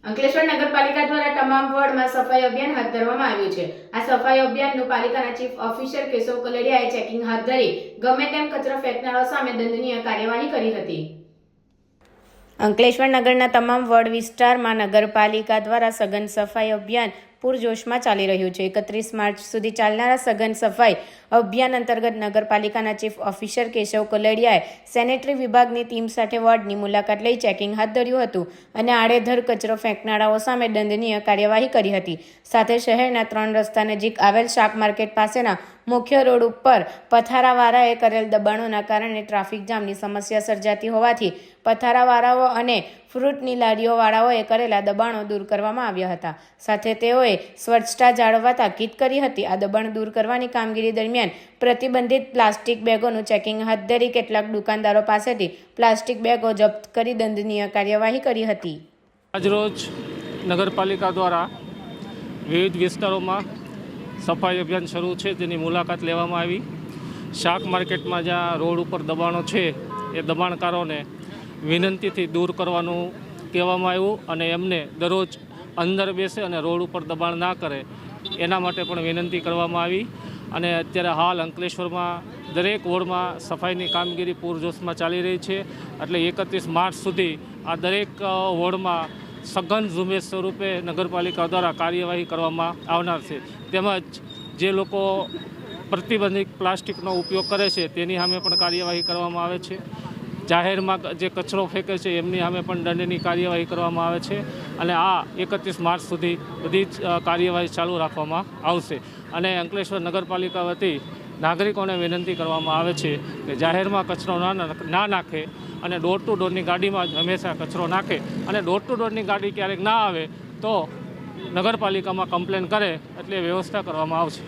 અંકલેશ્વર નગરપાલિકા દ્વારા તમામ વોર્ડમાં સફાઈ અભિયાન હાથ ધરવામાં આવ્યું છે। આ સફાઈ અભિયાનનું પાલિકાના ચીફ ઓફિસર કેશવ કલડિયાએ ચેકિંગ હાથ ધરી ગમે તેમ કચરો ફેંકનારાઓ સામે દંડનીય કાર્યવાહી કરી હતી। અંકલેશ્વર નગરના તમામ વોર્ડ વિસ્તારમાં નગરપાલિકા દ્વારા સઘન સફાઈ અભિયાન પૂરજોશમાં ચાલી રહ્યું છે। 31 માર્ચ સુધી ચાલનારા સઘન સફાઈ અભિયાન અંતર્ગત નગરપાલિકાના ચીફ ઓફિસર કેશવ કલડિયાએ સેનેટરી વિભાગની ટીમ સાથે વોર્ડની મુલાકાત લઈ ચેકિંગ હાથ ધર્યું હતું અને આડેધડ કચરો ફેંકનારાઓ સામે દંડનીય કાર્યવાહી કરી હતી। સાથે શહેરના 3 રસ્તા નજીક આવેલ શાક માર્કેટ પાસેના મુખ્ય રોડ ઉપર પથારાવાળાએ કરેલ દબાણોના કારણે ટ્રાફિક જામની સમસ્યા સર્જાતી હોવાથી પથારાવાળાઓ અને ફ્રૂટની લારીઓવાળાઓએ કરેલા દબાણો દૂર કરવામાં આવ્યા હતા। સાથે તેઓએ સ્વચ્છતા જાળવવા તાકીદ કરી હતી। આ દબાણ દૂર કરવાની કામગીરી દરમિયાન પ્રતિબંધિત પ્લાસ્ટિક બેગોનું ચેકિંગ હાથ ધરી કેટલાક દુકાનદારો પાસેથી પ્લાસ્ટિક બેગો જપ્ત કરી દંડનીય કાર્યવાહી કરી હતી। આજરોજ નગરપાલિકા દ્વારા વિવિધ વિસ્તારોમાં સફાઈ અભિયાન શરૂ છે, તેની મુલાકાત લેવામાં આવી। શાક માર્કેટમાં જ્યાં રોડ ઉપર દબાણો છે એ દબાણકારોને વિનંતીથી દૂર કરવાનું કહેવામાં આવ્યું અને એમને દરરોજ અંદર બેસે અને રોડ ઉપર દબાણ ના કરે એના માટે પણ વિનંતી કરવામાં આવી। અને અત્યારે હાલ અંકલેશ્વરમાં દરેક વોર્ડમાં સફાઈની કામગીરી પૂરજોશમાં ચાલી રહી છે। એટલે 31 માર્ચ સુધી આ દરેક વોર્ડમાં સઘન ઝુંબેશ સ્વરૂપે નગરપાલિકા દ્વારા કાર્યવાહી કરવામાં આવનાર છે। તેમજ જે લોકો પ્રતિબંધિત પ્લાસ્ટિકનો ઉપયોગ કરે છે તેની સામે પણ કાર્યવાહી કરવામાં આવે છે। જાહેરમાં જે કચરો ફેંકે છે એમની સામે પણ દંડની કાર્યવાહી કરવામાં આવે છે અને આ 31 માર્ચ સુધી બધી જ કાર્યવાહી ચાલુ રાખવામાં આવશે। અને અંકલેશ્વર નગરપાલિકા વતી નાગરિકોને વિનંતી કરવામાં આવે છે કે જાહેરમાં કચરો ના નાખે અને ડોર ટુ ડોરની ગાડીમાં જ હંમેશા કચરો નાખે અને ડોર ટુ ડોરની ગાડી ક્યારેક ના આવે તો નગરપાલિકામાં કમ્પ્લેન કરે એટલે વ્યવસ્થા કરવામાં આવશે।